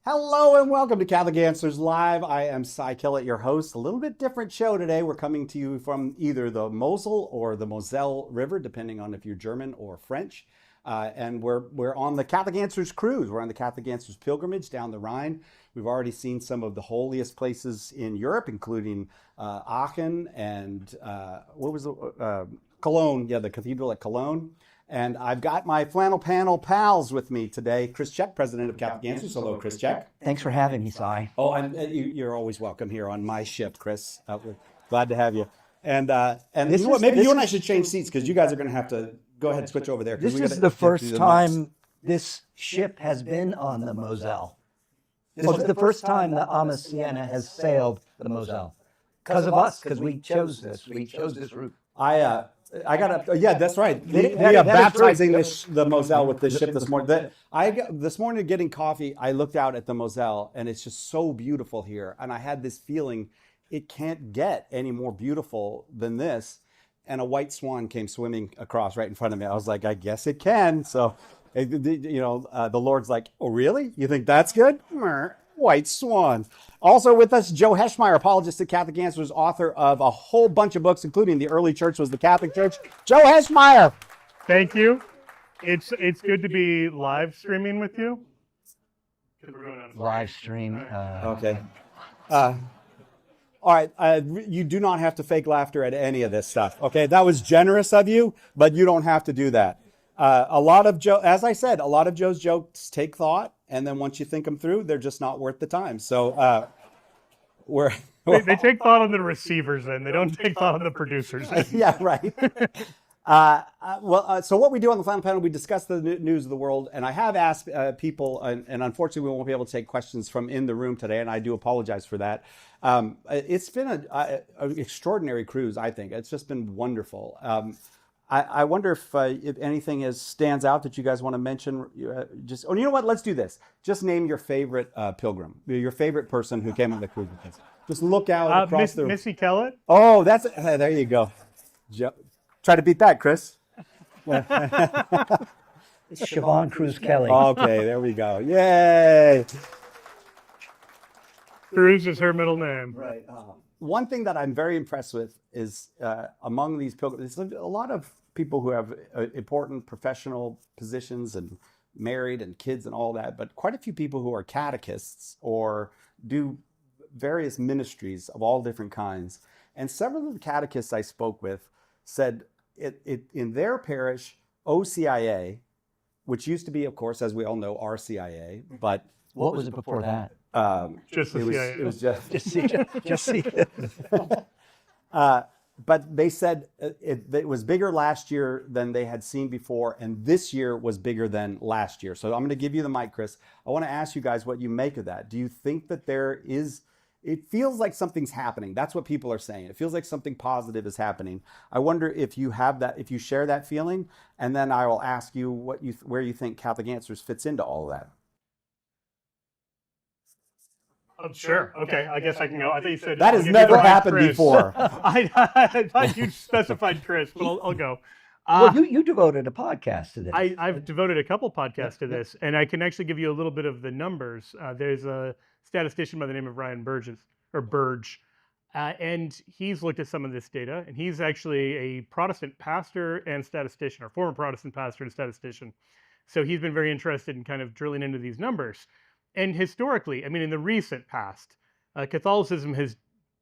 Hello and welcome to Catholic Answers Live. I am Kellett, your host. A little bit different show today. We're coming to you from either the Mosel or the Moselle River, depending on if you're German or French. And we're on the Catholic Answers cruise. We're on the Catholic Answers pilgrimage down the Rhine. We've already seen some of the holiest places in Europe, including Aachen and Cologne? Yeah, the cathedral at Cologne. And I've got my flannel panel pals with me today. Chris Check, president of Catholic Answers. Hello, Chris Check. Thanks for having me, Si. Oh, and you're always welcome here on my ship, Chris. We're glad to have you. And you know what? Maybe you and I should change seats because you guys are going to have to go ahead and switch over there. This is the first time this ship has been on the Moselle. This is the first time the Ama Siena has sailed the Moselle. Because of us, because we chose this. We chose this route. I got to, yeah, that's right. We are baptizing the Moselle with this ship this morning. This morning getting coffee, I looked out at the Moselle and it's just so beautiful here. And I had this feeling it can't get any more beautiful than this. And a white swan came swimming across right in front of me. I was like, I guess it can. So, the Lord's like, oh, really? You think that's good? White swan. Also with us, Joe Heschmeyer, apologist at Catholic Answers, author of a whole bunch of books, including The Early Church Was the Catholic Church. Joe Heschmeyer. Thank you. It's good to be live streaming with you. Live stream. Okay. All right. You do not have to fake laughter at any of this stuff. Okay. That was generous of you, but you don't have to do that. As I said, a lot of Joe's jokes take thought. And then once you think them through, they're just not worth the time. So they take thought on the receivers, and they don't take thought on the producers. Yeah, right. So what we do on the Flannel Panel, we discuss the news of the world, and I have asked people, and unfortunately we won't be able to take questions from in the room today, and I do apologize for that. It's been an extraordinary cruise, I think. It's just been wonderful. I wonder if anything stands out that you guys want to mention. You know what? Let's do this. Just name your favorite pilgrim, your favorite person who came on the cruise with us. Just look out across the... Missy Kellett. Oh, there you go. Try to beat that, Chris. It's Siobhan Cruz Kelly. Okay, there we go. Yay! Cruz is her middle name. Right. One thing that I'm very impressed with is among these pilgrims, there's a lot of people who have important professional positions and married and kids and all that, but quite a few people who are catechists or do various ministries of all different kinds. And several of the catechists I spoke with said in their parish, OCIA, which used to be, of course, as we all know, RCIA, but what was it before that? Just the CIA. It was Just see. But they said it was bigger last year than they had seen before, and this year was bigger than last year. So I'm going to give you the mic, Chris. I want to ask you guys what you make of that. Do you think that it feels like something's happening? That's what people are saying. It feels like something positive is happening. I wonder if you have that, if you share that feeling, and then I will ask you where you think Catholic Answers fits into all of that. Oh, sure. Okay. I guess I can go. I think you said that has never happened before. I thought you specified Chris, but I'll go. Well, you devoted a podcast to this. I've devoted a couple podcasts to this, and I can actually give you a little bit of the numbers. There's a statistician by the name of Ryan Burge, and he's looked at some of this data, and he's actually a Protestant pastor and statistician, or former Protestant pastor and statistician. So he's been very interested in kind of drilling into these numbers. And historically, I mean, in the recent past, Catholicism has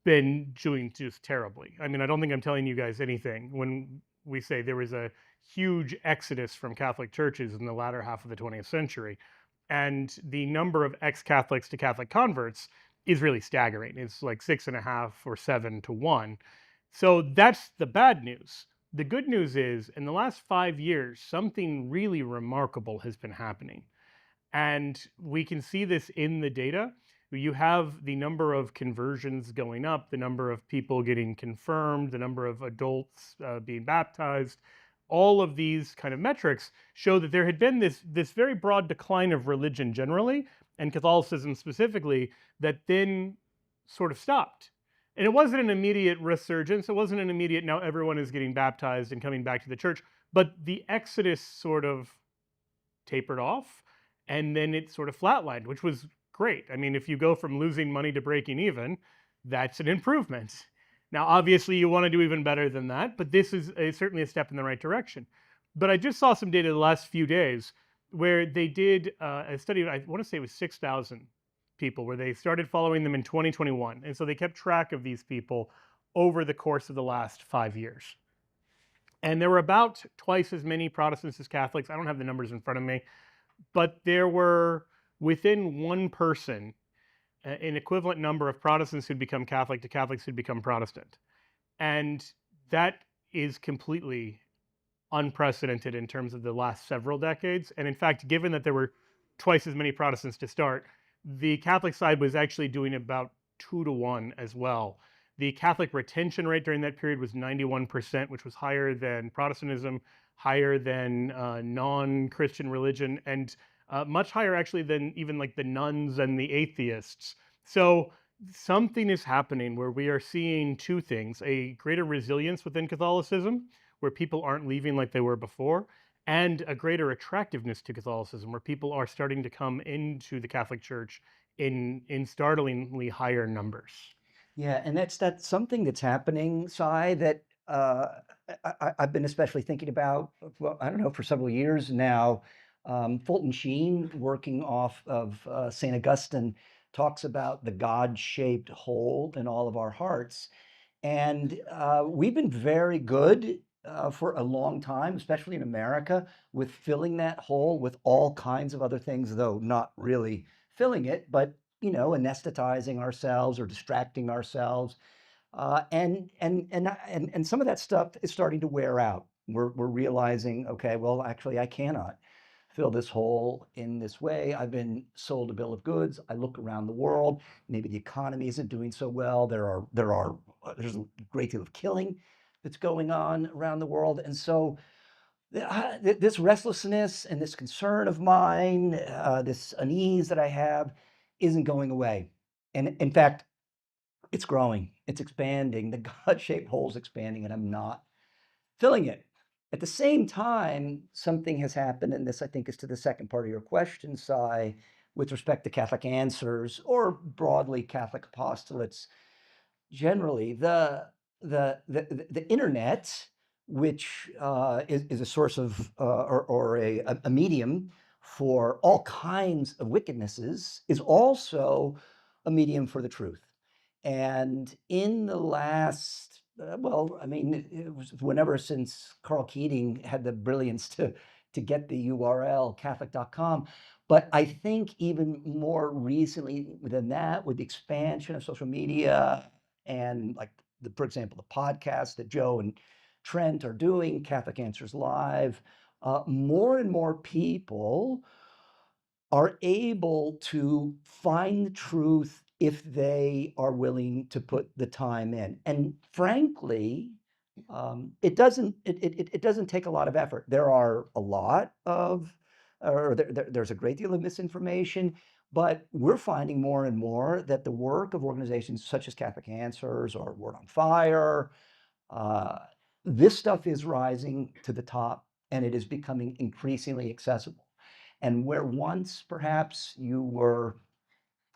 been doing just terribly. I mean, I don't think I'm telling you guys anything when we say there was a huge exodus from Catholic churches in the latter half of the 20th century. And the number of ex-Catholics to Catholic converts is really staggering. It's like 6.5 or 7 to 1. So that's the bad news. The good news is, in the last 5 years, something really remarkable has been happening. And we can see this in the data. You have the number of conversions going up, the number of people getting confirmed, the number of adults being baptized. All of these kind of metrics show that there had been this very broad decline of religion generally, and Catholicism specifically, that then sort of stopped. And it wasn't an immediate resurgence. It wasn't an immediate, now everyone is getting baptized and coming back to the church. But the exodus sort of tapered off. And then it sort of flatlined, which was great. I mean, if you go from losing money to breaking even, that's an improvement. Now, obviously, you want to do even better than that, but this is certainly a step in the right direction. But I just saw some data the last few days where they did a study, I want to say it was 6,000 people, where they started following them in 2021. And so they kept track of these people over the course of the last 5 years. And there were about twice as many Protestants as Catholics. I don't have the numbers in front of me, but there were within one person an equivalent number of Protestants who'd become Catholic to Catholics who'd become Protestant. And that is completely unprecedented in terms of the last several decades. And in fact, given that there were twice as many Protestants to start, the Catholic side was actually doing about 2-to-1 as well. The Catholic retention rate during that period was 91%, which was higher than Protestantism, higher than non-Christian religion, and much higher actually than even like the nuns and the atheists. So something is happening where we are seeing two things: a greater resilience within Catholicism, where people aren't leaving like they were before, and a greater attractiveness to Catholicism, where people are starting to come into the Catholic Church in startlingly higher numbers. Yeah, and that's something that's happening, Cy, that I've been especially thinking about, well, I don't know, for several years now. Fulton Sheen, working off of St. Augustine, talks about the God-shaped hole in all of our hearts. And we've been very good for a long time, especially in America, with filling that hole with all kinds of other things, though not really filling it, but anesthetizing ourselves or distracting ourselves. And some of that stuff is starting to wear out. We're realizing, okay, well, actually, I cannot fill this hole in this way. I've been sold a bill of goods. I look around the world. Maybe the economy isn't doing so well. There's a great deal of killing that's going on around the world, and so this restlessness and this concern of mine, this unease that I have, isn't going away. And in fact, it's growing, it's expanding. The God-shaped hole is expanding, and I'm not filling it. At the same time, something has happened, and this, I think, is to the second part of your question, Cy, with respect to Catholic answers or broadly Catholic apostolates. Generally, the internet, which is a source of or a medium for all kinds of wickednesses, is also a medium for the truth. And in the last, well, I mean, it was whenever since Carl Keating had the brilliance to get the URL Catholic.com. But I think even more recently than that, with the expansion of social media and like, for example, the podcast that Joe and Trent are doing, Catholic Answers Live, more and more people are able to find the truth if they are willing to put the time in. And frankly, it doesn't take a lot of effort. There are a lot of, or there's a great deal of misinformation, but we're finding more and more that the work of organizations such as Catholic Answers or Word on Fire, uh, this stuff is rising to the top, and it is becoming increasingly accessible. And where once perhaps you were,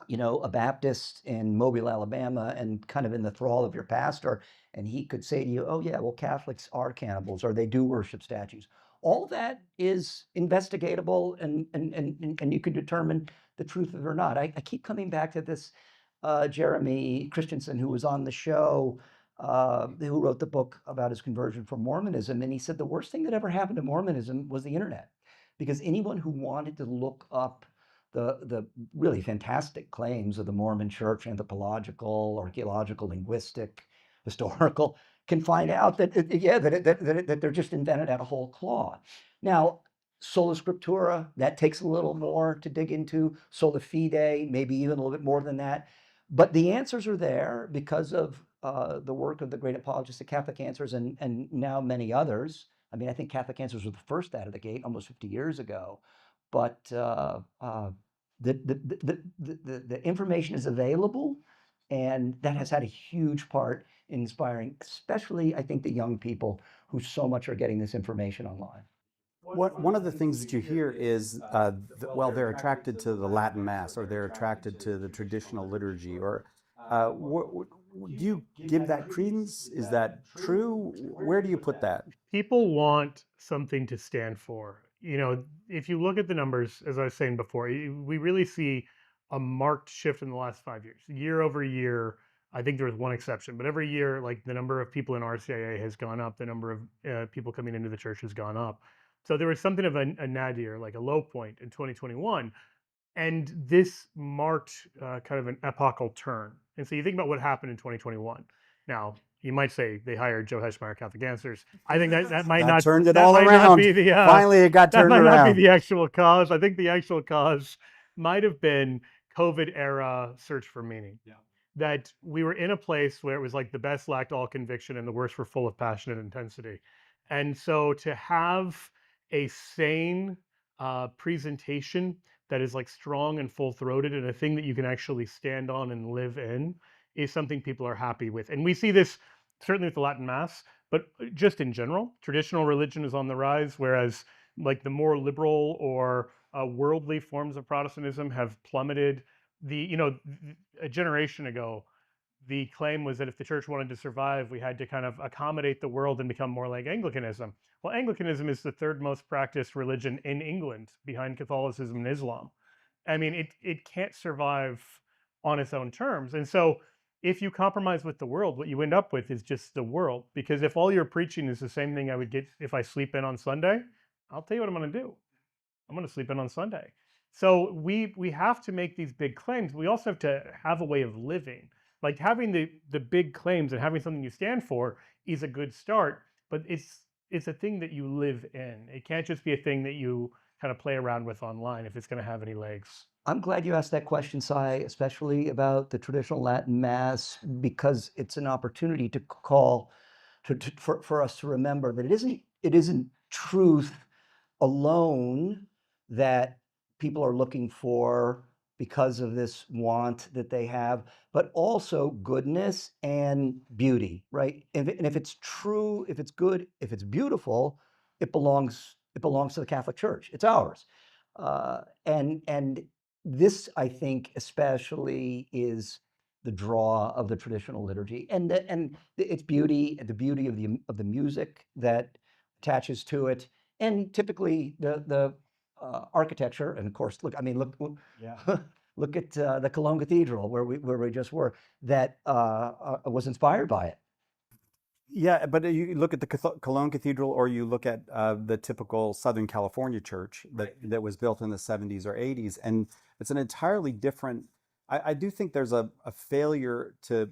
a Baptist in Mobile, Alabama, and kind of in the thrall of your pastor, and he could say to you, oh, yeah, well, Catholics are cannibals, or they do worship statues. All that is investigatable, and you can determine the truth of it or not. I keep coming back to this Jeremy Christensen, who was on the show, who wrote the book about his conversion from Mormonism. And he said the worst thing that ever happened to Mormonism was the internet, because anyone who wanted to look up the really fantastic claims of the Mormon Church, anthropological, archaeological, linguistic, historical, can find out that that they're just invented out of whole cloth. Now, sola scriptura, that takes a little more to dig into. Sola fide, maybe even a little bit more than that. But the answers are there because of the work of the great apologists of Catholic Answers and now many others. I mean, I think Catholic Answers were the first out of the gate almost 50 years ago. But the information is available, and that has had a huge part in inspiring, especially, I think, the young people who so much are getting this information online. One of the things that you hear is, well, they're attracted to the Latin Mass, or they're attracted to the traditional liturgy, or do you give that credence? Is that true? Where do you put that? People want something to stand for. If you look at the numbers, as I was saying before, we really see a marked shift in the last 5 years. Year over year, I think there was one exception, but every year, like the number of people in RCIA has gone up, the number of people coming into the church has gone up. So there was something of a nadir, like a low point in 2021. And this marked kind of an epochal turn. And so you think about what happened in 2021. Now, you might say they hired Joe Heschmeyer, Catholic Answers. I think that might That not turned it that all might not around. be the Finally, it got that turned might not be around. the actual cause. I think the actual cause might have been COVID era search for meaning. Yeah. That we were in a place where it was like the best lacked all conviction and the worst were full of passionate intensity. And so to have a sane presentation that is like strong and full throated and a thing that you can actually stand on and live in is something people are happy with. And we see this certainly with the Latin Mass, but just in general, traditional religion is on the rise, whereas like the more liberal or worldly forms of Protestantism have plummeted. A generation ago, the claim was that if the church wanted to survive, we had to kind of accommodate the world and become more like Anglicanism. Well, Anglicanism is the third most practiced religion in England behind Catholicism and Islam. I mean, it can't survive on its own terms. And so if you compromise with the world, what you end up with is just the world. Because if all you're preaching is the same thing I would get if I sleep in on Sunday, I'll tell you what I'm going to do. I'm going to sleep in on Sunday. So we have to make these big claims. We also have to have a way of living. Like having the big claims and having something you stand for is a good start, but it's a thing that you live in. It can't just be a thing that you kind of play around with online if it's going to have any legs. I'm glad you asked that question, Sai, especially about the traditional Latin Mass, because it's an opportunity to call for us to remember that it isn't truth alone that people are looking for because of this want that they have, but also goodness and beauty, right? And if it's true, if it's good, if it's beautiful, it belongs to the Catholic Church. It's ours. And this, I think, especially is the draw of the traditional liturgy, and its beauty, and the beauty of the music that attaches to it, and typically the architecture. And of course, look, I mean, look, Yeah. look at the Cologne Cathedral where we just were. That was inspired by it. Yeah, but you look at the Cologne Cathedral, or you look at the typical Southern California church that was built in the 70s or 80s, and it's an entirely different. I do think there's a failure to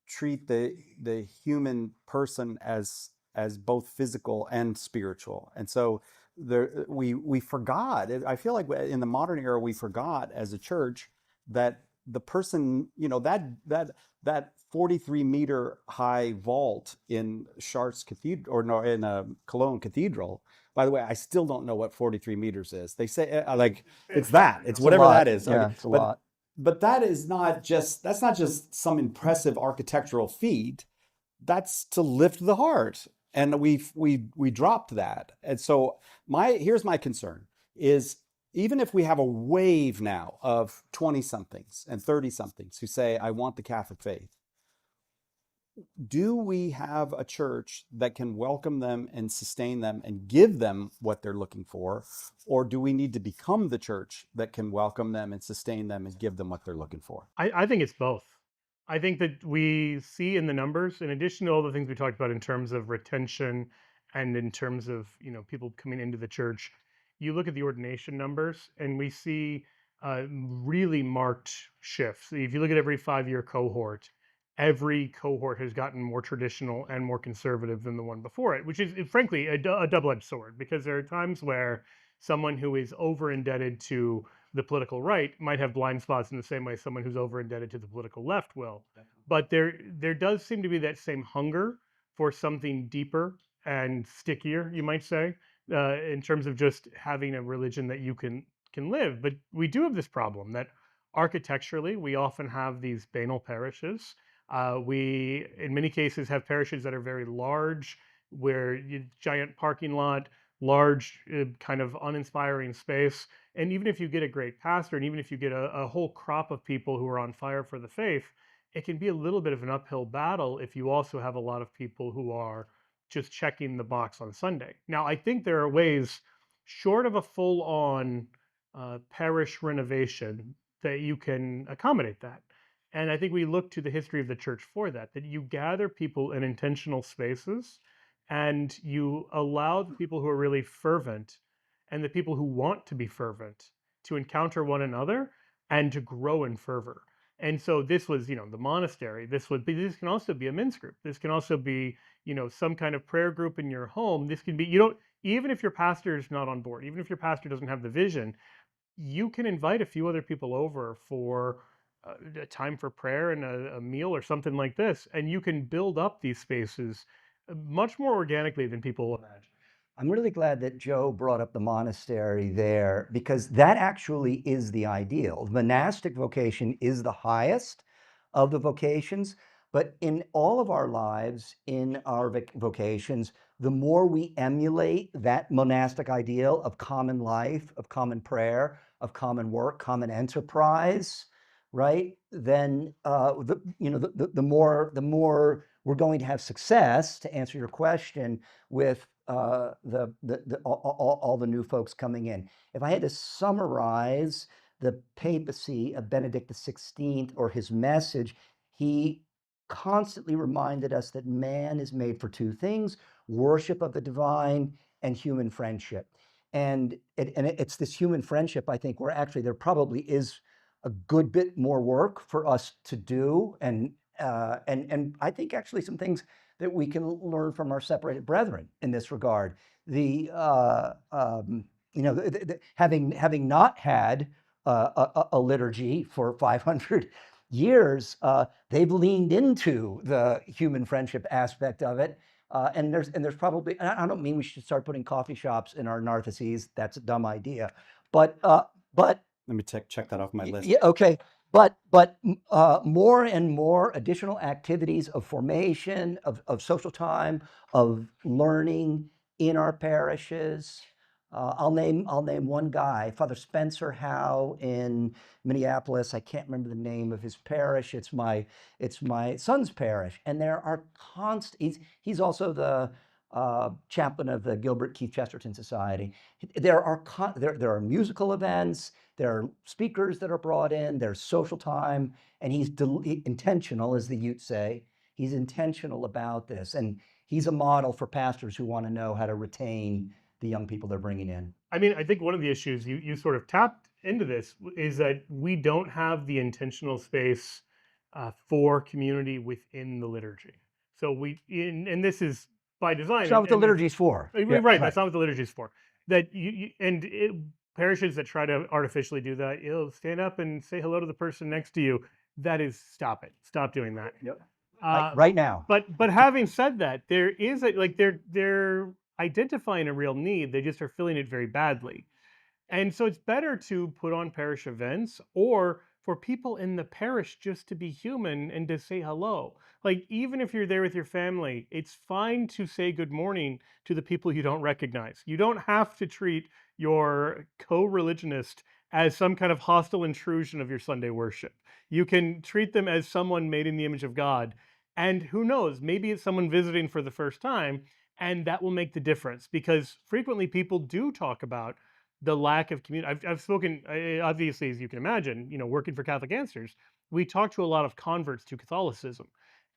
treat the human person as both physical and spiritual, and so we forgot. I feel like in the modern era we forgot as a church that the person, that 43-meter high vault in Chartres Cathedral, or no, in Cologne Cathedral. By the way, I still don't know what 43 meters is. They say like it's that. It's whatever that is. Yeah, Okay. it's a lot. But that's not just some impressive architectural feat. That's to lift the heart. And we dropped that. And so here's my concern is, even if we have a wave now of 20 somethings and 30 somethings who say, I want the Catholic faith, do we have a church that can welcome them and sustain them and give them what they're looking for? Or do we need to become the church that can welcome them and sustain them and give them what they're looking for? I think it's both. I think that we see in the numbers, in addition to all the things we talked about in terms of retention and in terms of people coming into the church, you look at the ordination numbers and we see really marked shifts. If you look at every 5-year cohort, every cohort has gotten more traditional and more conservative than the one before it, which is frankly a double-edged sword, because there are times where someone who is over indebted to the political right might have blind spots in the same way someone who's over indebted to the political left will. But there does seem to be that same hunger for something deeper and stickier, you might say, in terms of just having a religion that you can live. But we do have this problem that architecturally we often have these banal parishes. We, in many cases, have parishes that are very large, where giant parking lot, large, kind of uninspiring space. And even if you get a great pastor, and even if you get a whole crop of people who are on fire for the faith, it can be a little bit of an uphill battle if you also have a lot of people who are just checking the box on Sunday. Now, I think there are ways, short of a full-on parish renovation, that you can accommodate that. And I think we look to the history of the church for that, that you gather people in intentional spaces and you allow the people who are really fervent and the people who want to be fervent to encounter one another and to grow in fervor. And so this was, the monastery. This can also be a men's group. This can also be, some kind of prayer group in your home. This can be, even if your pastor is not on board, even if your pastor doesn't have the vision, you can invite a few other people over for a time for prayer and a meal or something like this. And you can build up these spaces much more organically than people imagine. I'm really glad that Joe brought up the monastery there, because that actually is the ideal. Monastic vocation is the highest of the vocations, but in all of our lives, in our vocations, the more we emulate that monastic ideal of common life, of common prayer, of common work, common enterprise, right? Then the more we're going to have success, to answer your question, with all the new folks coming in. If I had to summarize the papacy of Benedict XVI or his message, he constantly reminded us that man is made for two things: worship of the divine and human friendship. And it's this human friendship, I think, where actually there probably is a good bit more work for us to do, and I think actually some things that we can learn from our separated brethren in this regard. Having not had a liturgy for 500 years, they've leaned into the human friendship aspect of it. And there's probably, and I don't mean we should start putting coffee shops in our nartheses. That's a dumb idea. But Let me check that off my list. yeah, okay. But more and more additional activities of formation, of social time, of learning in our parishes. I'll name one guy, Father Spencer Howe in Minneapolis. I can't remember the name of his parish. It's my son's parish, and there are he's also the chaplain of the Gilbert Keith Chesterton Society. There are musical events. There are speakers that are brought in. There's social time, and he's intentional, as the Utes say. He's intentional about this, and he's a model for pastors who want to know how to retain the young people they're bringing in. I mean, I think one of the issues you sort of tapped into this is that we don't have the intentional space for community within the liturgy. So and this is by design. That's not what the liturgy's for. Right. That's not what the liturgy's for. That parishes that try to artificially do that, you'll stand up and say hello to the person next to you. That is, stop it. Stop doing that. Yep. Right now. But having said that, there is they're identifying a real need. They just are filling it very badly. And so it's better to put on parish events, or for people in the parish just to be human and to say hello. Like, even if you're there with your family, it's fine to say good morning to the people you don't recognize. You don't have to treat your co-religionist as some kind of hostile intrusion of your Sunday worship. You can treat them as someone made in the image of God. And who knows, maybe it's someone visiting for the first time, and that will make the difference, because frequently people do talk about the lack of community. I've spoken, obviously, as you can imagine, working for Catholic Answers, we talk to a lot of converts to Catholicism.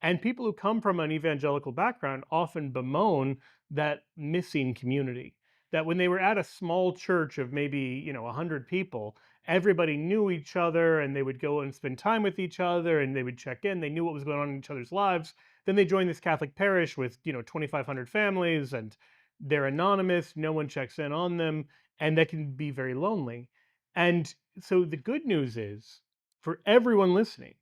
And people who come from an evangelical background often bemoan that missing community. That when they were at a small church of maybe, 100 people, everybody knew each other, and they would go and spend time with each other, and they would check in. They knew what was going on in each other's lives. Then they join this Catholic parish with, 2,500 families, and they're anonymous. No one checks in on them. And that can be very lonely. And so the good news is, for everyone listening,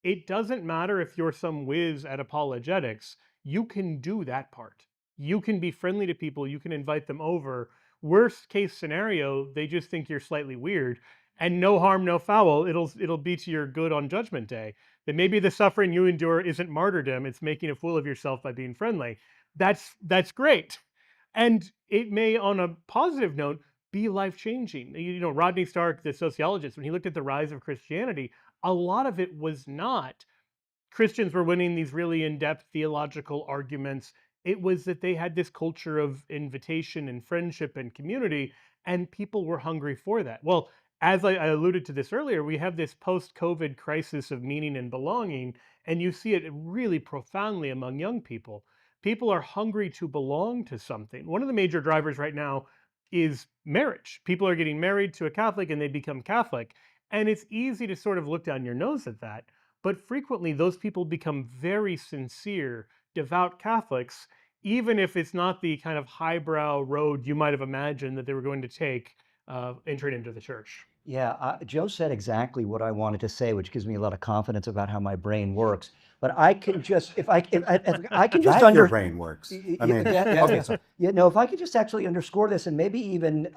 it doesn't matter if you're some whiz at apologetics, you can do that part. You can be friendly to people, you can invite them over. Worst case scenario, they just think you're slightly weird, and no harm, no foul. It'll be to your good on Judgment Day. That maybe the suffering you endure isn't martyrdom, it's making a fool of yourself by being friendly. That's great. And it may, on a positive note, be life-changing. You know, Rodney Stark, the sociologist, when he looked at the rise of Christianity, a lot of it was not Christians were winning these really in-depth theological arguments. It was that they had this culture of invitation and friendship and community, and people were hungry for that. Well, as I alluded to this earlier, we have this post-COVID crisis of meaning and belonging, and you see it really profoundly among young people. People are hungry to belong to something. One of the major drivers right now is marriage. People are getting married to a Catholic and they become Catholic. And it's easy to sort of look down your nose at that. But frequently, those people become very sincere, devout Catholics, even if it's not the kind of highbrow road you might have imagined that they were going to take entering into the church. Yeah, Joe said exactly what I wanted to say, which gives me a lot of confidence about how my brain works. But I can just, if I can just Your brain works. I mean, okay, sorry. if I could just actually underscore this and maybe even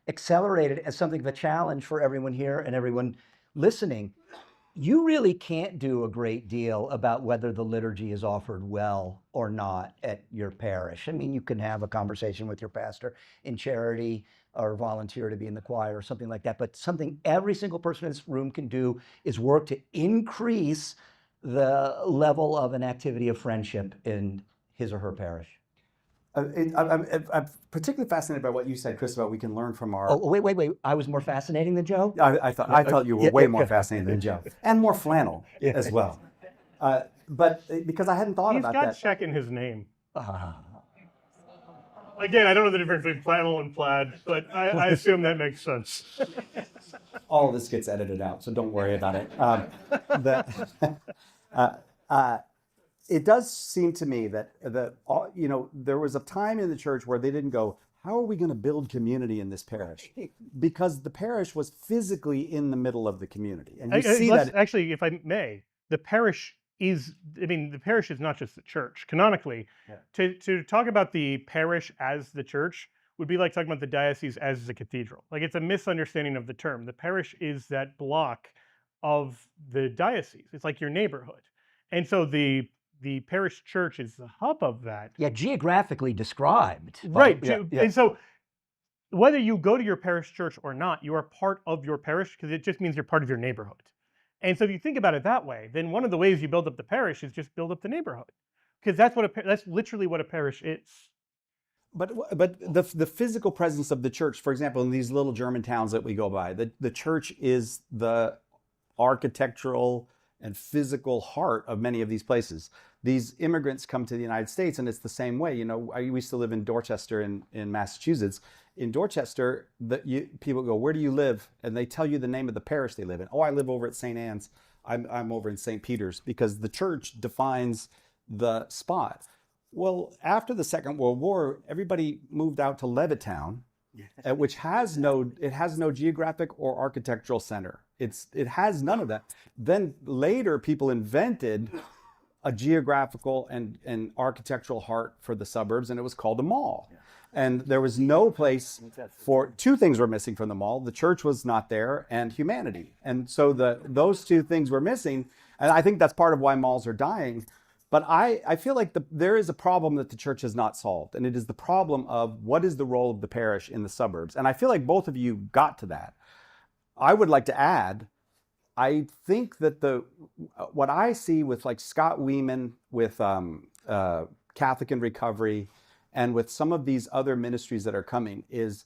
accelerate it as something of a challenge for everyone here and everyone listening. You really can't do a great deal about whether the liturgy is offered well or not at your parish. I mean, you can have a conversation with your pastor in charity or volunteer to be in the choir or something like that. But something every single person in this room can do is work to increase the level of an activity of friendship in his or her parish. I'm particularly fascinated by what you said, Chris, about we can learn from our. Oh, wait. I was more fascinating than Joe? I thought you were way more fascinating than Joe, and more flannel as well. But because I hadn't thought about that. He's got check in his name. Again, I don't know the difference between flannel and plaid, but I assume that makes sense. All of this gets edited out, so don't worry about it. It does seem to me that there was a time in the church where they didn't go, how are we going to build community in this parish? Because the parish was physically in the middle of the community. And you see that. Actually, if I may, the parish is not just the church. Canonically, to talk about the parish as the church would be like talking about the diocese as the cathedral. Like, it's a misunderstanding of the term. The parish is that block of the diocese. It's like your neighborhood. And so the parish church is the hub of that. Yeah, geographically described. Right. And so whether you go to your parish church or not, you are part of your parish because it just means you're part of your neighborhood. And so if you think about it that way, then one of the ways you build up the parish is just build up the neighborhood, because that's literally what a parish is. But the physical presence of the church, for example, in these little German towns that we go by, the church is the architectural and physical heart of many of these places. These immigrants come to the United States, and it's the same way. You know, I used to live in Dorchester in Massachusetts. In Dorchester, people go, where do you live? And they tell you the name of the parish they live in. Oh, I live over at St. Anne's. I'm over in St. Peter's, because the church defines the spot. Well, after the Second World War, everybody moved out to Levittown, which has no geographic or architectural center. It has none of that. Then later, people invented a geographical and architectural heart for the suburbs, and it was called a mall. Yeah. And there was no place for two things were missing from the mall. The church was not there, and humanity. And so those two things were missing. And I think that's part of why malls are dying. But I feel like there is a problem that the church has not solved, and it is the problem of what is the role of the parish in the suburbs. And I feel like both of you got to that. I would like to add, I think that what I see with like Scott Wieman, with Catholic in Recovery, and with some of these other ministries that are coming is,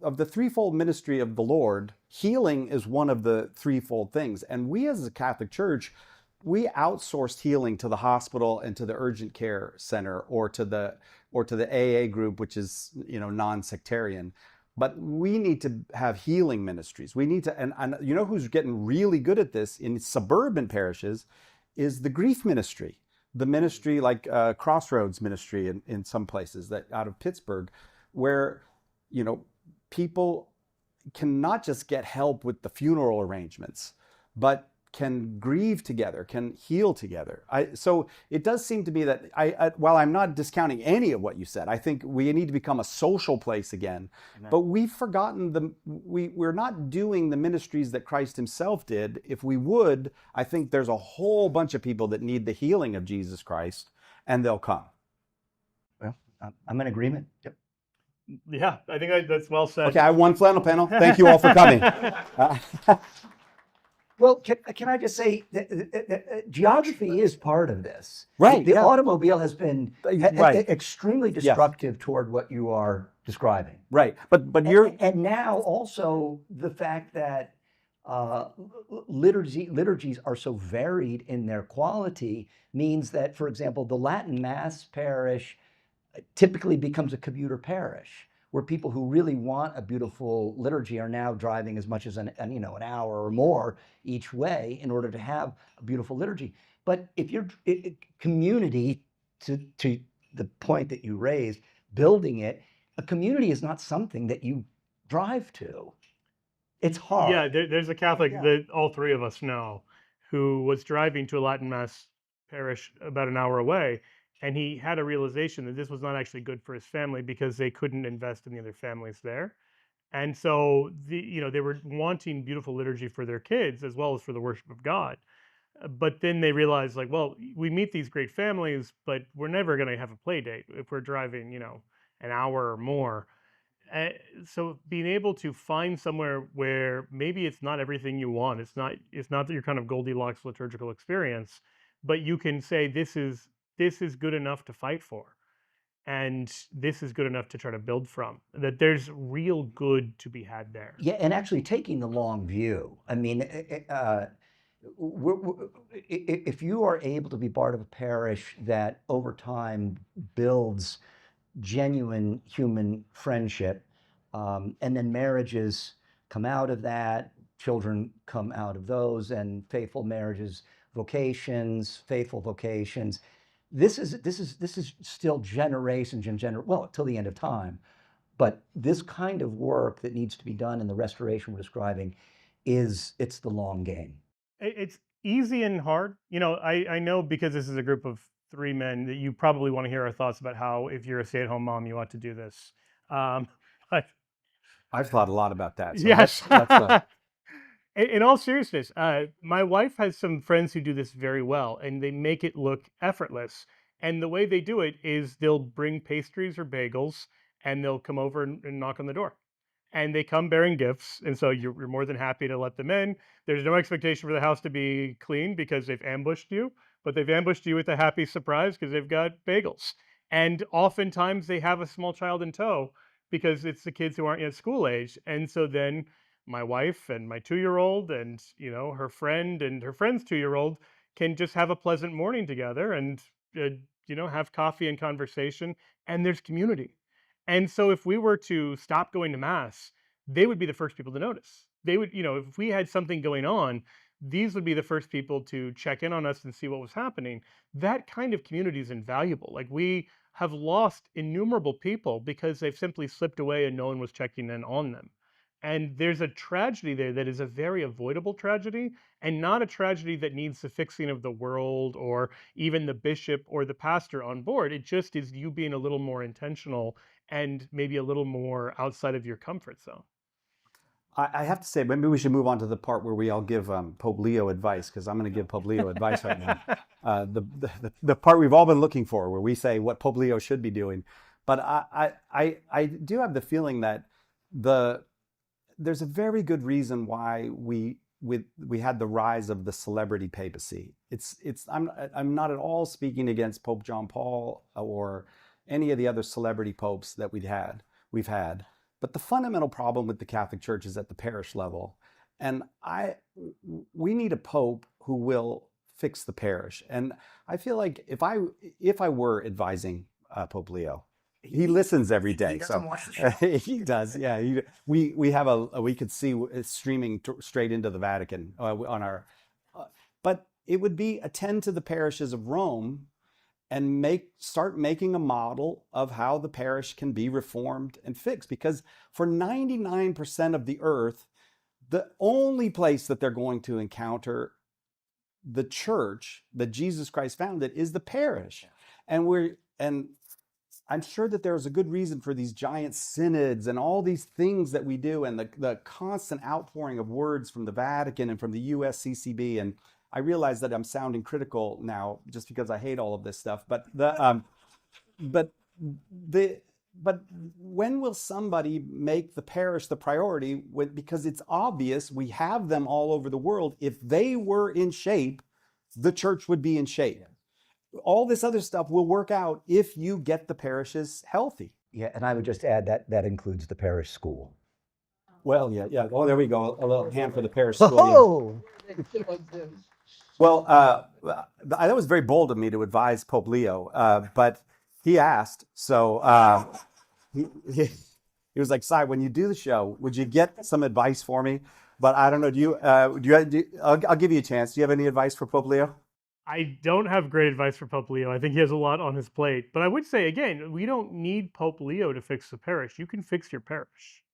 of the threefold ministry of the Lord, healing is one of the threefold things. And we as a Catholic Church, we outsourced healing to the hospital and to the urgent care center or to the AA group, which is, non-sectarian. But we need to have healing ministries. We need to, and you know who's getting really good at this in suburban parishes is the grief ministry. The ministry like Crossroads ministry in some places that out of Pittsburgh, where, people can not just get help with the funeral arrangements, but can grieve together, can heal together. So it does seem to me that while I'm not discounting any of what you said, I think we need to become a social place again. Amen. But we've forgotten we're not doing the ministries that Christ himself did. If we would, I think there's a whole bunch of people that need the healing of Jesus Christ, and they'll come. Well, I'm in agreement. Yep. Yeah, I think that's well said. Okay, I won Flannel Panel. Thank you all for coming. Well, can I just say that geography is part of this. Right, The yeah. automobile has been Right. extremely destructive toward what you are describing. Right, but you're And now also the fact that liturgies are so varied in their quality means that, for example, the Latin Mass parish typically becomes a commuter parish, where people who really want a beautiful liturgy are now driving as much as an hour or more each way in order to have a beautiful liturgy. But if you're community, to the point that you raised, building it, a community is not something that you drive to. It's hard. Yeah, there's a Catholic that all three of us know who was driving to a Latin Mass parish about an hour away, and he had a realization that this was not actually good for his family because they couldn't invest in the other families there. And so they were wanting beautiful liturgy for their kids as well as for the worship of God. But then they realized, like, well, we meet these great families, but we're never going to have a play date if we're driving, an hour or more. Uh, so being able to find somewhere where maybe it's not everything you want, it's not that your kind of Goldilocks liturgical experience, but you can say this is good enough to fight for, and this is good enough to try to build from. That there's real good to be had there. Yeah, and actually taking the long view. I mean, if you are able to be part of a parish that over time builds genuine human friendship, and then marriages come out of that, children come out of those, and faithful marriages, faithful vocations. This is still generations and well, till the end of time. But this kind of work that needs to be done in the restoration we're describing it's the long game. It's easy and hard. I know because this is a group of three men that you probably want to hear our thoughts about how, if you're a stay-at-home mom, you ought to do this. But I've thought a lot about that. So yes. that's In all seriousness, my wife has some friends who do this very well, and they make it look effortless. And the way they do it is they'll bring pastries or bagels, and they'll come over and knock on the door. And they come bearing gifts, and so you're more than happy to let them in. There's no expectation for the house to be clean because they've ambushed you, but they've ambushed you with a happy surprise because they've got bagels. And oftentimes they have a small child in tow because it's the kids who aren't yet school age. And so then my wife and my 2-year-old and her friend and her friend's 2-year-old can just have a pleasant morning together and have coffee and conversation, and there's community. And so if we were to stop going to mass, they would be the first people to notice. They would, if we had something going on, these would be the first people to check in on us and see what was happening. That kind of community is invaluable. Like, we have lost innumerable people because they've simply slipped away and no one was checking in on them. And there's a tragedy there that is a very avoidable tragedy, and not a tragedy that needs the fixing of the world or even the bishop or the pastor on board. It just is you being a little more intentional and maybe a little more outside of your comfort zone. I have to say, maybe we should move on to the part where we all give Pope Leo advice, because I'm going to give Pope Leo advice right now. The part we've all been looking for, where we say what Pope Leo should be doing. But I do have the feeling that there's a very good reason why we had the rise of the celebrity papacy. I'm not at all speaking against Pope John Paul or any of the other celebrity popes that we've had. But the fundamental problem with the Catholic Church is at the parish level. And we need a pope who will fix the parish. And I feel like if I were advising Pope Leo, he listens every day. He doesn't watch the show. He does, yeah. We have we could see it streaming straight into the Vatican on our. But it would be attend to the parishes of Rome and start making a model of how the parish can be reformed and fixed. Because for 99% of the earth, the only place that they're going to encounter the church that Jesus Christ founded is the parish. And I'm sure that there's a good reason for these giant synods and all these things that we do, and the constant outpouring of words from the Vatican and from the USCCB. And I realize that I'm sounding critical now just because I hate all of this stuff, but but when will somebody make the parish the priority? Because it's obvious we have them all over the world. If they were in shape, the church would be in shape. All this other stuff will work out if you get the parishes healthy. Yeah, and I would just add that that includes the parish school. Well, yeah. Oh, there we go. A little hand for the parish school. Oh, Well, that was very bold of me to advise Pope Leo, but he asked. So he, he, he was like, "Si, when you do the show, would you get some advice for me?" But I don't know. I'll give you a chance. Do you have any advice for Pope Leo? I don't have great advice for Pope Leo. I think he has a lot on his plate. But I would say, again, we don't need Pope Leo to fix the parish. You can fix your parish.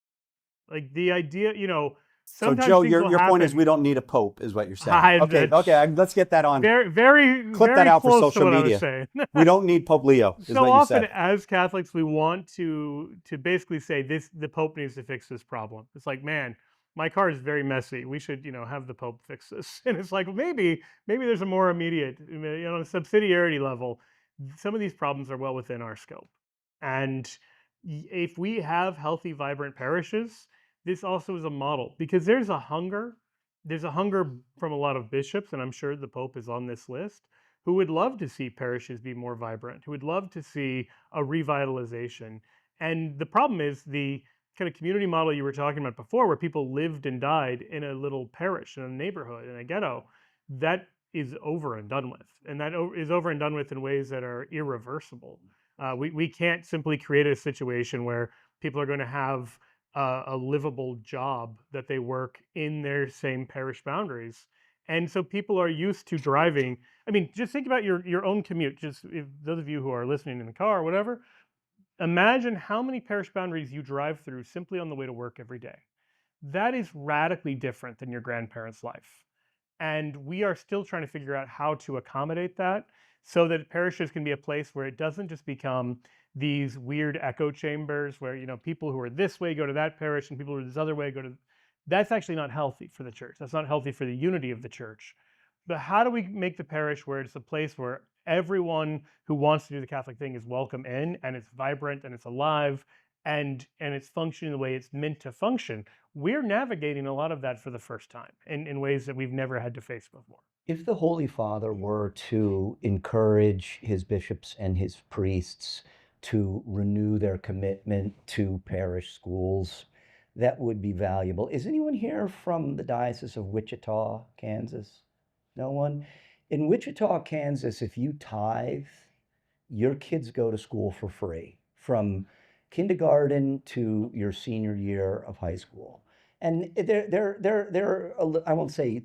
Like the idea, So, sometimes Joe, things your will point is happen. we don't need a pope, is what you're saying. I'm- Okay, let's get that on. Very, very, Clip very that out for close to social what I was media. saying. We don't need Pope Leo, is So what you often said. as Catholics, we want to basically say the Pope needs to fix this problem. It's like, man, my car is very messy. We should, have the Pope fix this. And it's like, maybe there's a more immediate, on a subsidiarity level, some of these problems are well within our scope. And if we have healthy, vibrant parishes, this also is a model because there's a hunger from a lot of bishops, and I'm sure the Pope is on this list, who would love to see parishes be more vibrant, who would love to see a revitalization. And the problem is the kind of community model you were talking about before, where people lived and died in a little parish, in a neighborhood, in a ghetto, that is over and done with. And that is over and done with in ways that are irreversible. We can't simply create a situation where people are going to have a livable job that they work in their same parish boundaries. And so people are used to driving. I mean, just think about your own commute. Just if those of you who are listening in the car or whatever, imagine how many parish boundaries you drive through simply on the way to work every day. That is radically different than your grandparents' life. And we are still trying to figure out how to accommodate that so that parishes can be a place where it doesn't just become these weird echo chambers where, people who are this way go to that parish and people who are this other way go to. That's actually not healthy for the church. That's not healthy for the unity of the church. But how do we make the parish where it's a place where everyone who wants to do the Catholic thing is welcome in, and it's vibrant and it's alive and it's functioning the way it's meant to function? We're navigating a lot of that for the first time in ways that we've never had to face before. if the Holy Father were to encourage his bishops and his priests to renew their commitment to parish schools, that would be valuable. Is anyone here from the Diocese of Wichita, Kansas? No one? In Wichita, Kansas, if you tithe, your kids go to school for free from kindergarten to your senior year of high school. And I won't say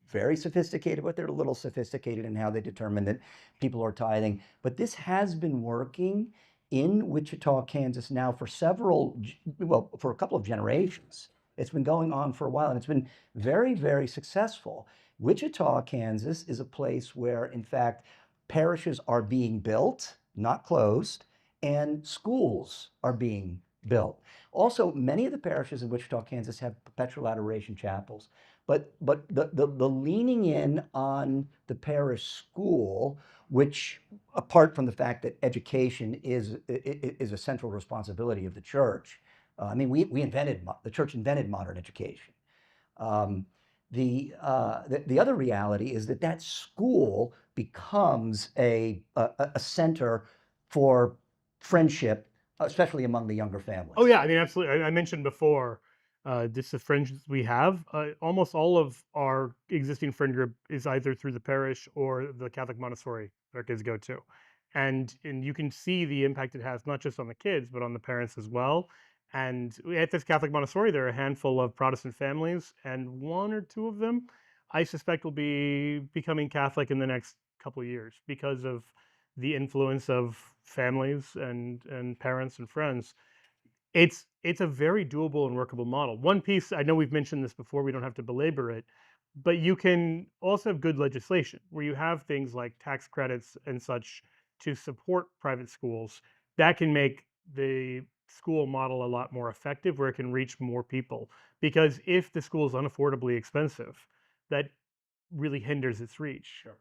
very sophisticated, but they're a little sophisticated in how they determine that people are tithing. But this has been working in Wichita, Kansas now for for a couple of generations. It's been going on for a while, and it's been very, very successful. Wichita, Kansas is a place where, in fact, parishes are being built, not closed, and schools are being built. Also, many of the parishes in Wichita, Kansas have perpetual adoration chapels. But the leaning in on the parish school, which, apart from the fact that education is a central responsibility of the church, the church invented modern education. The other reality is that school becomes a center for friendship, especially among the younger families. Oh yeah, I mean, absolutely. I mentioned before, just the friends we have. Almost all of our existing friend group is either through the parish or the Catholic Montessori that our kids go to, and you can see the impact it has not just on the kids but on the parents as well. And at this Catholic Montessori, there are a handful of Protestant families, and one or two of them, I suspect, will be becoming Catholic in the next couple of years because of the influence of families and parents and friends. It's a very doable and workable model. One piece, I know we've mentioned this before, we don't have to belabor it, but you can also have good legislation where you have things like tax credits and such to support private schools. That can make the school model a lot more effective, where it can reach more people. Because if the school is unaffordably expensive, that really hinders its reach. Sure.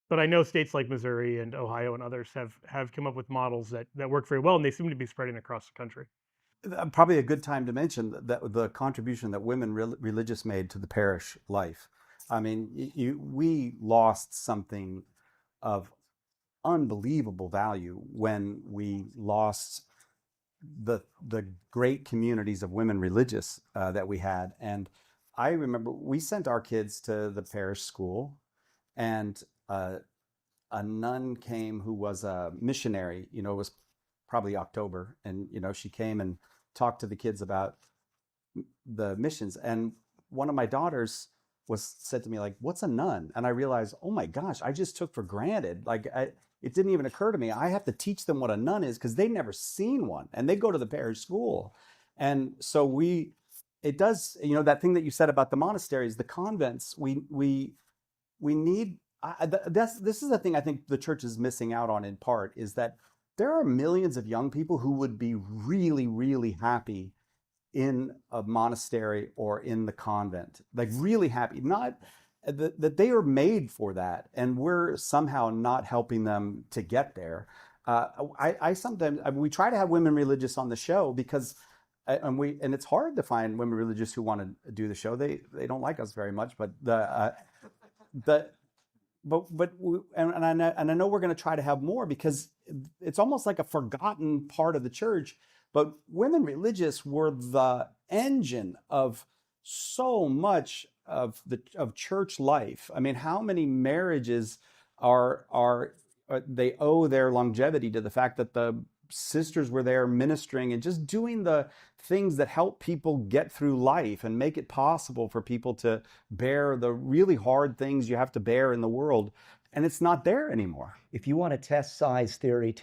But I know states like Missouri and Ohio and others have come up with models that work very well, and they seem to be spreading across the country. Probably a good time to mention that the contribution that women religious made to the parish life. I mean, we lost something of unbelievable value when we lost the great communities of women religious that we had. And I remember we sent our kids to the parish school, and a nun came who was a missionary. You know, it was probably October, and she came and talked to the kids about the missions. And one of my daughters said to me, like, "What's a nun?" And I realized, oh my gosh, I just took for granted, like, it didn't even occur to me I have to teach them what a nun is, because they've never seen one, and they go to the parish school. And so it does, that thing that you said about the monasteries, the convents, we need. This is the thing I think the church is missing out on, in part, is that there are millions of young people who would be really, really happy in a monastery or in the convent, like really happy, not that they are made for that, and we're somehow not helping them to get there. I sometimes, we try to have women religious on the show because, and it's hard to find women religious who want to do the show. They don't like us very much, but the and I know we're going to try to have more, because it's almost like a forgotten part of the church. But women religious were the engine of so much of church life. I mean, how many marriages are they owe their longevity to the fact that the sisters were there ministering and just doing the things that help people get through life and make it possible for people to bear the really hard things you have to bear in the world. And it's not there anymore. If you want to test size theory,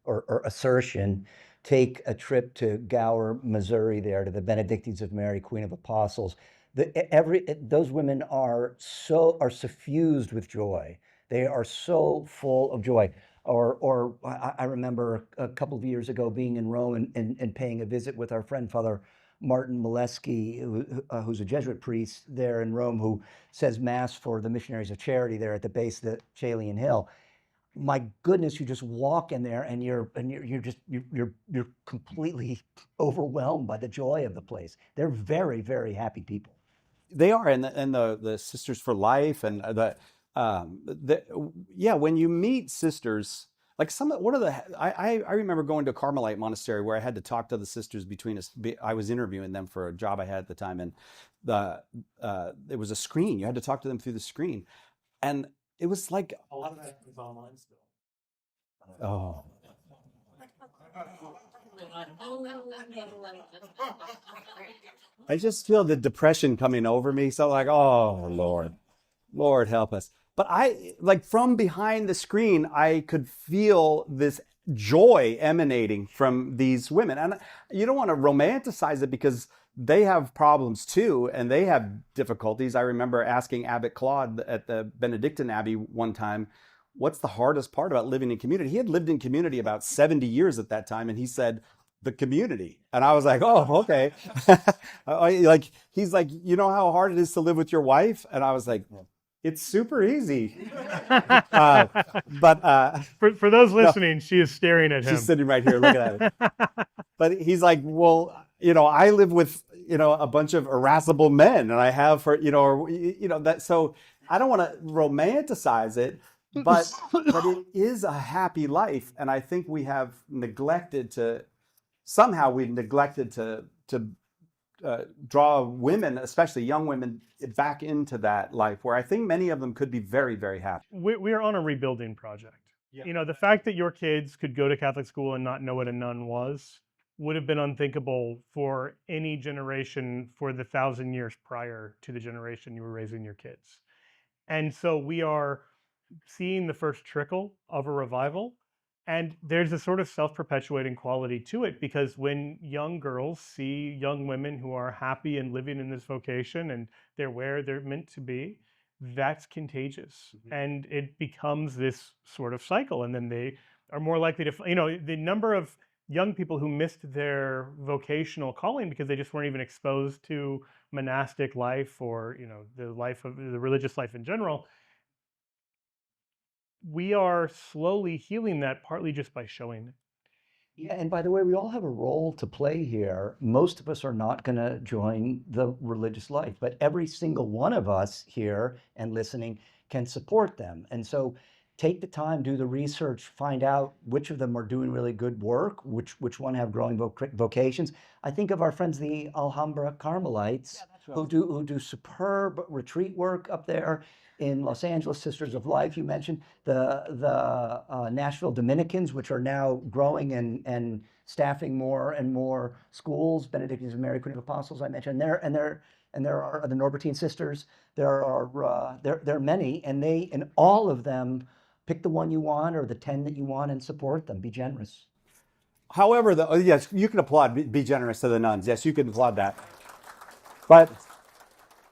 or assertion, take a trip to Gower, Missouri, there to the Benedictines of Mary, Queen of Apostles. Those women are suffused with joy. They are so full of joy. Or I remember a couple of years ago being in Rome and paying a visit with our friend Father Martin Molesky, who's a Jesuit priest there in Rome, who says Mass for the Missionaries of Charity there at the base of the Chalian Hill. My goodness, you just walk in there and you're completely overwhelmed by the joy of the place. They're very, very happy people. They are, and the Sisters for Life, and yeah, when you meet sisters, like I remember going to a Carmelite monastery where I had to talk to the sisters between us. I was interviewing them for a job I had at the time, and it was a screen. You had to talk to them through the screen, and it was like A lot of that is online still. oh. I just feel the depression coming over me. So like, oh Lord help us. But I, like, from behind the screen, I could feel this joy emanating from these women. And you don't want to romanticize it, because they have problems too, and they have difficulties. I remember asking Abbot Claude at the Benedictine Abbey one time, what's the hardest part about living in community? He had lived in community about 70 years at that time, and he said, the community. And I was like, oh, okay. Like, he's like, you know how hard it is to live with your wife? And I was like, it's super easy. But for those listening, she is staring at him. She's sitting right here looking at it. But he's like, well, I live with, a bunch of irascible men, and I have for, that. So I don't want to romanticize it, but it is a happy life. And I think we've neglected to draw women, especially young women, back into that life, where I think many of them could be very, very happy. We are on a rebuilding project. Yeah. The fact that your kids could go to Catholic school and not know what a nun was would have been unthinkable for any generation for the 1,000 years prior to the generation you were raising your kids. And so we are seeing the first trickle of a revival. And there's a sort of self-perpetuating quality to it, because when young girls see young women who are happy and living in this vocation, and they're where they're meant to be, that's contagious. Mm-hmm. And it becomes this sort of cycle. And then they are more likely to, the number of young people who missed their vocational calling because they just weren't even exposed to monastic life or, the life of the religious life in general, we are slowly healing that, partly just by showing it. Yeah, and by the way, we all have a role to play here. Most of us are not going to join the religious life, but every single one of us here and listening can support them. And so take the time, do the research, find out which of them are doing really good work, which one have growing vocations. I think of our friends, the Alhambra Carmelites, who do superb retreat work up there in Los Angeles. Sisters of Life, you mentioned the Nashville Dominicans, which are now growing and staffing more and more schools. Benedictines and Mary Queen of Apostles, I mentioned there are the Norbertine sisters. There are many, and all of them pick the one you want or the 10 that you want and support them. Be generous. However, yes, you can applaud, be generous to the nuns. Yes, you can applaud that. But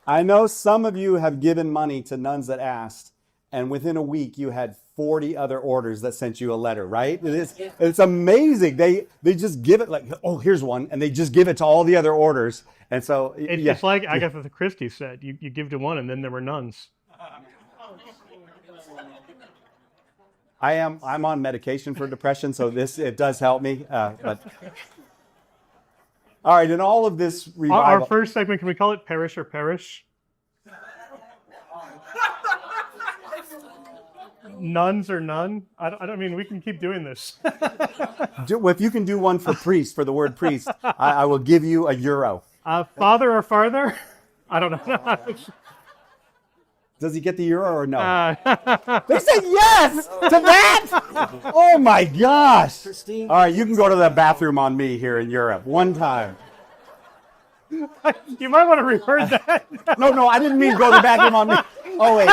I know some of you have given money to nuns that asked, and within a week you had 40 other orders that sent you a letter, right? It's amazing. They just give it like, oh, here's one, and they just give it to all the other orders. And so it's like Agatha Christie said, you give to one, and then there were nuns. I'm on medication for depression, so it does help me. But all right, in all of this revival, our first segment, can we call it Parish or Perish? Nuns or none? I mean, we can keep doing this. If you can do one for priest, for the word priest, I will give you €1. Father or farther? I don't know. Does he get the euro or no? They said yes to that? Oh my gosh. All right, you can go to the bathroom on me here in Europe one time. You might want to reword that. No, I didn't mean go to the bathroom on me. Oh, wait.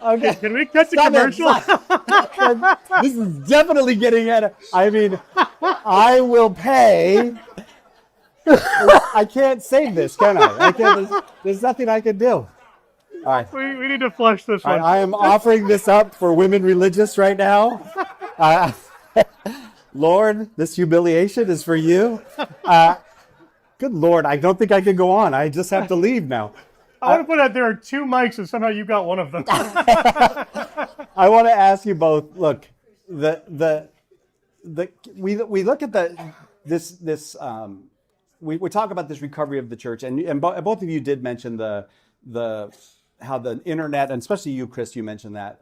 Okay. Can we cut the commercial? This is definitely getting at it. I mean, I will pay. I can't save this, can I? There's nothing I can do. All right. We need to flush this one. I am offering this up for women religious right now. Lord, this humiliation is for you. Good Lord, I don't think I can go on. I just have to leave now. I want to put out there are 2 mics, and somehow you got one of them. I want to ask you both. Look, we look at we talk about this recovery of the church, and both of you did mention how the internet, and especially you, Chris, you mentioned that.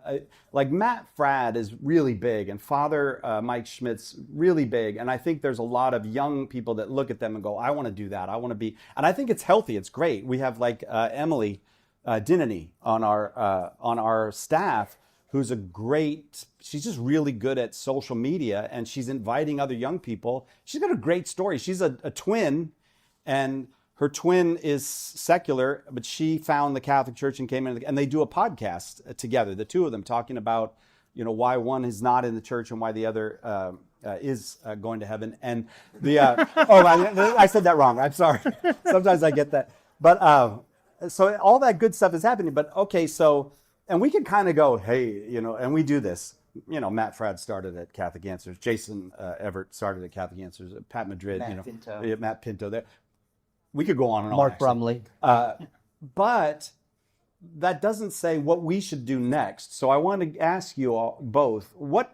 Like Matt Fradd is really big, and Father Mike Schmidt's really big, and I think there's a lot of young people that look at them and go, I want to do that. I want to be, and I think it's healthy. It's great. We have like Emily Dinany on our staff, who's she's just really good at social media, and she's inviting other young people. She's got a great story. She's a twin, and her twin is secular, but she found the Catholic Church and came in, and they do a podcast together, the two of them, talking about, why one is not in the church and why the other is going to heaven. And I said that wrong. I'm sorry. Sometimes I get that. But so all that good stuff is happening. But okay, and we can kind of go, hey, and we do this. Matt Fradd started at Catholic Answers. Jason Everett started at Catholic Answers. Pat Madrid, Matt Pinto there. We could go on and on. Mark Brumley. But that doesn't say what we should do next. So I want to ask you all both, what's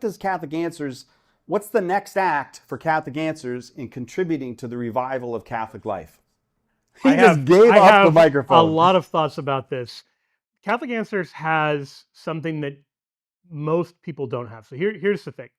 the next act for Catholic Answers in contributing to the revival of Catholic life? He just gave up the microphone. A lot of thoughts about this. Catholic Answers has something that most people don't have. So here's the thing.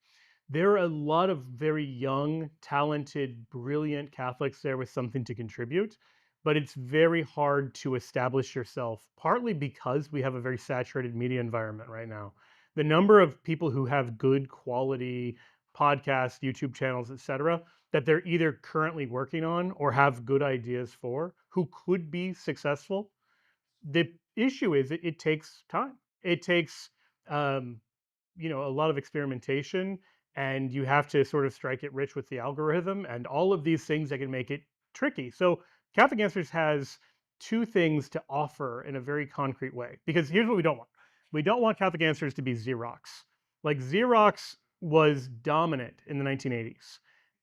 There are a lot of very young, talented, brilliant Catholics there with something to contribute, but it's very hard to establish yourself, partly because we have a very saturated media environment right now. The number of people who have good quality podcasts, YouTube channels, etc., that they're either currently working on or have good ideas for, who could be successful. The issue is it takes time. It takes a lot of experimentation, and you have to sort of strike it rich with the algorithm and all of these things that can make it tricky. So Catholic Answers has 2 things to offer in a very concrete way, because here's what we don't want. We don't want Catholic Answers to be Xerox. Like Xerox was dominant in the 1980s,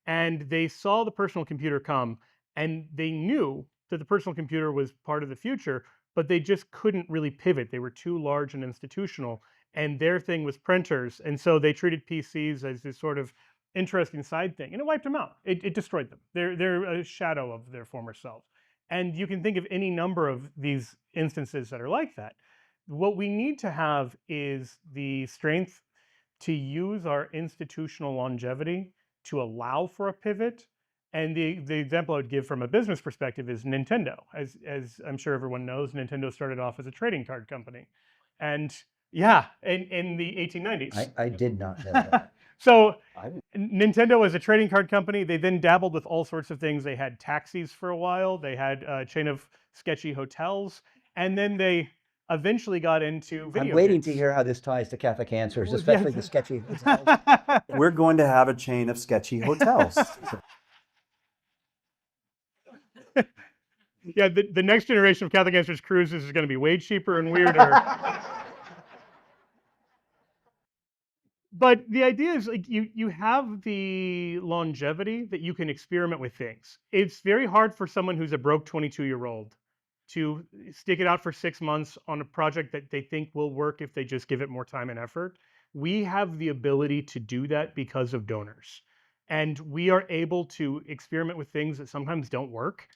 and they saw the personal computer come, and they knew So the personal computer was part of the future, but they just couldn't really pivot. They were too large and institutional, and their thing was printers. And so they treated PCs as this sort of interesting side thing, and it wiped them out. It destroyed them. They're a shadow of their former selves. And you can think of any number of these instances that are like that. What we need to have is the strength to use our institutional longevity to allow for a pivot. And the example I would give from a business perspective is Nintendo. As I'm sure everyone knows, Nintendo started off as a trading card company. And yeah, in the 1890s. I did not know that. So Nintendo was a trading card company. They then dabbled with all sorts of things. They had taxis for a while. They had a chain of sketchy hotels. And then they eventually got into video I'm waiting games. to hear how this ties to Catholic Answers, especially the sketchy hotels. We're going to have a chain of sketchy hotels. Yeah, the next generation of Catholic Answers cruises is going to be way cheaper and weirder. But the idea is like you have the longevity that you can experiment with things. It's very hard for someone who's a broke 22-year-old to stick it out for 6 months on a project that they think will work if they just give it more time and effort. We have the ability to do that because of donors. And we are able to experiment with things that sometimes don't work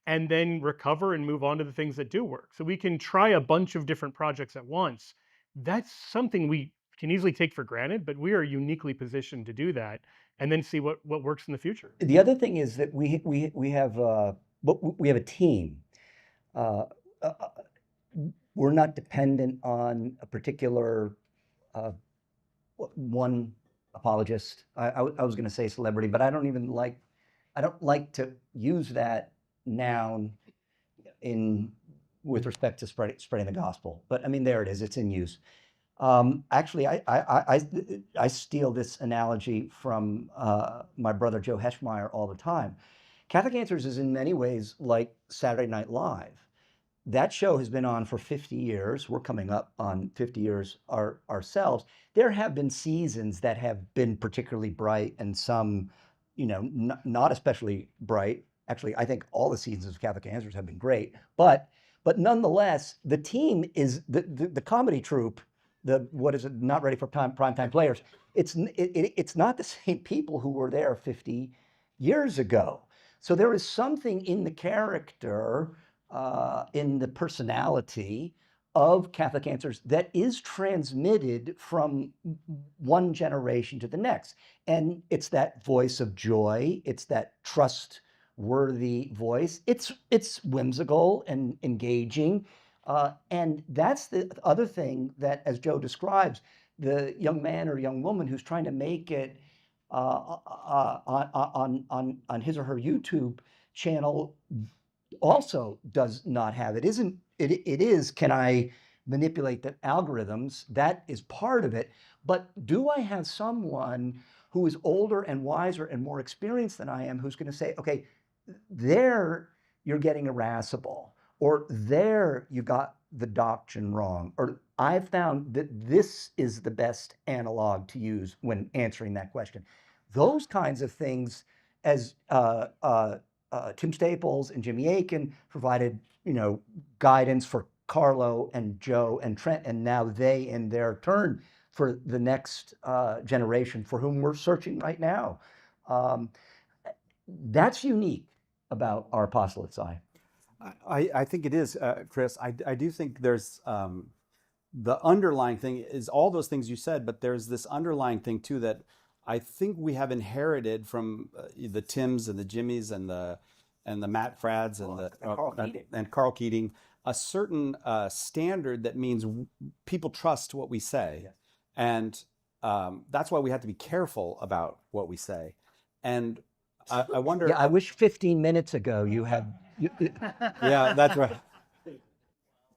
and then recover and move on to the things that do work. So we can try a bunch of different projects at once. That's something we can easily take for granted, but we are uniquely positioned to do that and then see what works in the future. The other thing is that we have a team. We're not dependent on a particular one apologist. I was going to say celebrity, but I don't like to use that noun with respect to spreading the gospel. But I mean, there it is. It's in use. Actually, I steal this analogy from my brother Joe Heschmeyer all the time. Catholic Answers is in many ways like Saturday Night Live. That show has been on for 50 years. We're coming up on 50 years ourselves. There have been seasons that have been particularly bright and some, not especially bright. Actually, I think all the seasons of Catholic Answers have been great. But nonetheless, the team is the comedy troupe. Not ready for primetime players. It's not the same people who were there 50 years ago. So there is something in the character, in the personality of Catholic Answers that is transmitted from one generation to the next. And it's that voice of joy. It's that trustworthy voice. It's whimsical and engaging. And that's the other thing that, as Joe describes, the young man or young woman who's trying to make it on his or her YouTube channel also does not have it. It is, can I manipulate the algorithms? That is part of it. But do I have someone who is older and wiser and more experienced than I am who's going to say, okay, there you're getting irascible, or there you got the doctrine wrong, or I've found that this is the best analog to use when answering that question. Those kinds of things, as Tim Staples and Jimmy Aiken provided, guidance for Carlo and Joe and Trent, and now they, in their turn, for the next generation for whom we're searching right now. That's unique about our apostolate's eye. I think it is, Chris. I do think there's the underlying thing is all those things you said, but there's this underlying thing too that I think we have inherited from the Tims and the Jimmys and the Matt Frads and Carl Keating, a certain standard that means people trust what we say, yes. And that's why we have to be careful about what we say. And I wonder. Yeah, I wish 15 minutes ago you had. Yeah, that's right.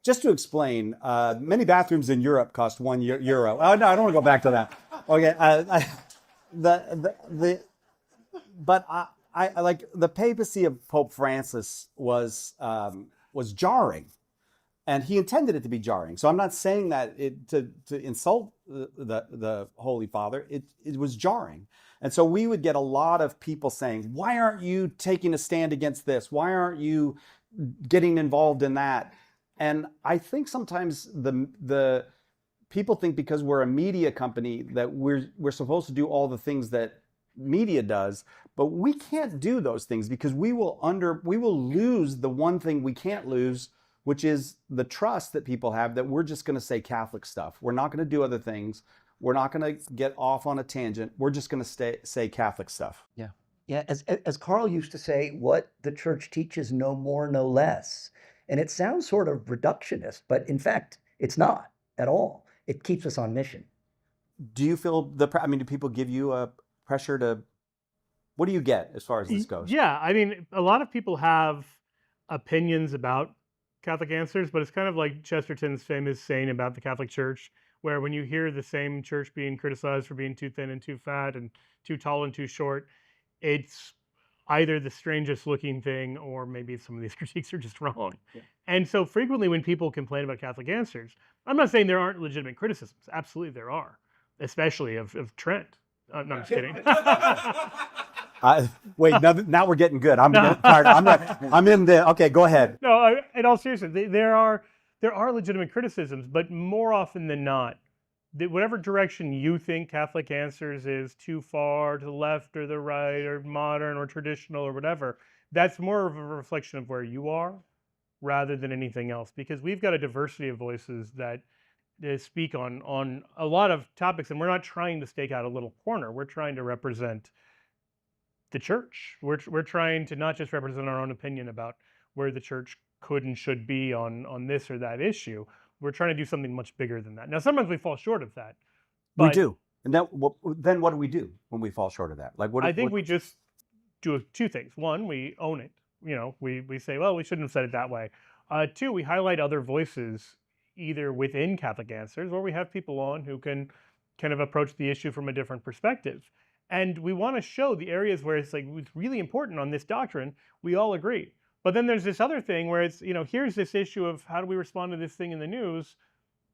Just to explain, many bathrooms in Europe cost €1. Oh no, I don't want to go back to that. Okay, but I like the papacy of Pope Francis was jarring, and he intended it to be jarring. So I'm not saying that to insult the Holy Father. It was jarring, and so we would get a lot of people saying, "Why aren't you taking a stand against this? Why aren't you getting involved in that. And I think sometimes the people think because we're a media company that we're supposed to do all the things that media does, but we can't do those things because we will lose the one thing we can't lose, which is the trust that people have that we're just going to say Catholic stuff. We're not going to do other things. We're not going to get off on a tangent. We're just going to say Catholic stuff. Yeah. Yeah. As Carl used to say, what the church teaches, no more, no less. And it sounds sort of reductionist, but in fact, it's not at all. It keeps us on mission. Do you feel do people give you a pressure to, what do you get as far as this goes? Yeah, I mean, a lot of people have opinions about Catholic answers, but it's kind of like Chesterton's famous saying about the Catholic Church, where when you hear the same church being criticized for being too thin and too fat and too tall and too short, it's either the strangest looking thing or maybe some of these critiques are just wrong. Yeah. And so frequently when people complain about Catholic answers, I'm not saying there aren't legitimate criticisms. Absolutely there are, especially of Trent. No, I'm just kidding. Wait, now we're getting good. I'm tired. I'm in the, okay, go ahead. No, in all seriousness, there are legitimate criticisms, but more often than not, whatever direction you think Catholic answers is too far to the left or the right or modern or traditional or whatever, that's more of a reflection of where you are rather than anything else, because we've got a diversity of voices that speak on a lot of topics, and we're not trying to stake out a little corner. We're trying to represent the church. We're trying to not just represent our own opinion about where the church could and should be on this or that issue. We're trying to do something much bigger than that. Now, sometimes we fall short of that. We do. And then what do we do when we fall short of that? I think we just do two things. One, we own it. We say, well, we shouldn't have said it that way. Two, we highlight other voices either within Catholic Answers, or we have people on who can kind of approach the issue from a different perspective. And we want to show the areas where it's really important on this doctrine. We all agree. But then there's this other thing where it's, here's this issue of how do we respond to this thing in the news.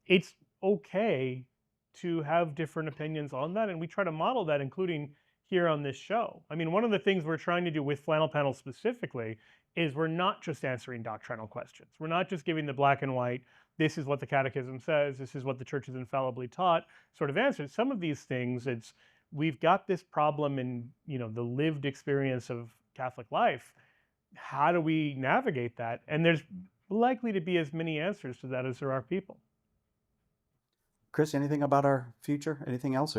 It's okay to have different opinions on that. And we try to model that, including here on this show. I mean, one of the things we're trying to do with Flannel Panel specifically is we're not just answering doctrinal questions. We're not just giving the black and white, this is what the catechism says, this is what the church is infallibly taught sort of answers. Some of these things, we've got this problem in, the lived experience of Catholic life. How do we navigate that? And there's likely to be as many answers to that as there are people. Chris, anything about our future? Anything else?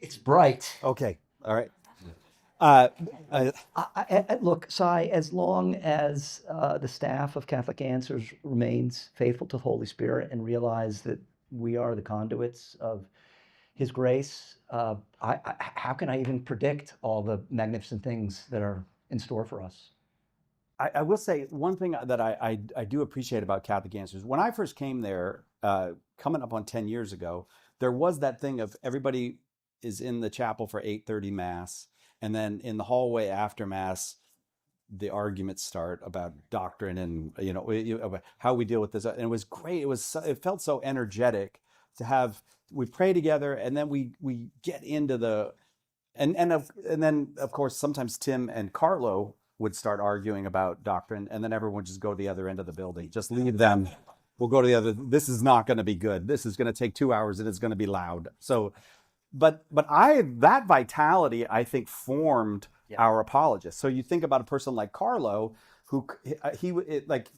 It's bright. Okay. All right. Look, Cy, as long as the staff of Catholic Answers remains faithful to the Holy Spirit and realize that we are the conduits of His grace, how can I even predict all the magnificent things that are in store for us? I will say one thing that I do appreciate about Catholic Answers. When I first came there, coming up on 10 years ago, there was that thing of everybody is in the chapel for 8:30 Mass. And then in the hallway after Mass, the arguments start about doctrine and, how we deal with this. And it was great. It felt so energetic to we pray together, and then we get into and then of course sometimes Tim and Carlo would start arguing about doctrine, and then everyone would just go to the other end of the building. Just leave them. We'll go to the other. This is not going to be good. This is going to take 2 hours, and it's going to be loud. So. But that vitality, I think, formed our apologists. So you think about a person like Carlo, who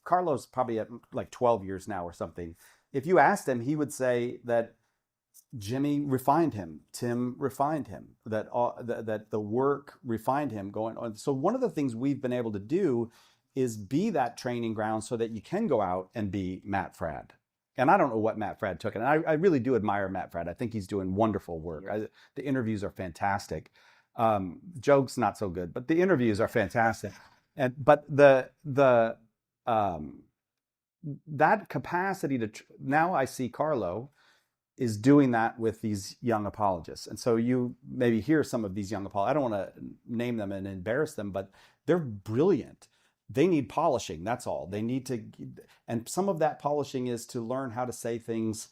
Carlo's probably at 12 years now or something. If you asked him, he would say that Jimmy refined him, Tim refined him, that the work refined him going on. So one of the things we've been able to do is be that training ground so that you can go out and be Matt Fradd. And I don't know what Matt Fradd took. And I really do admire Matt Fradd. I think he's doing wonderful work. The interviews are fantastic. Jokes, not so good, but the interviews are fantastic. But that capacity now I see Carlo is doing that with these young apologists. And so you maybe hear some of these young apologists. I don't want to name them and embarrass them, but they're brilliant. They need polishing, that's all. They need to, and some of that polishing is to learn how to say things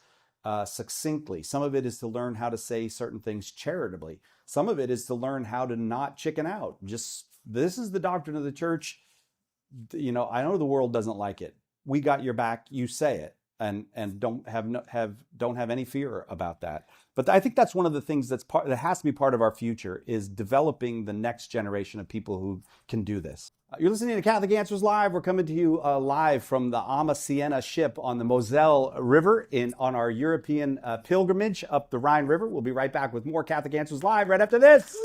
succinctly. Some of it is to learn how to say certain things charitably. Some of it is to learn how to not chicken out. Just, this is the doctrine of the church. you know, I know the world doesn't like it. We got your back. You say it, and don't have any fear about that. But I think that's one of the things that has to be part of our future, is developing the next generation of people who can do this. You're listening to Catholic Answers Live. We're coming to you live from the Ama Siena ship on the Moselle River on our European pilgrimage up the Rhine River. We'll be right back with more Catholic Answers Live right after this.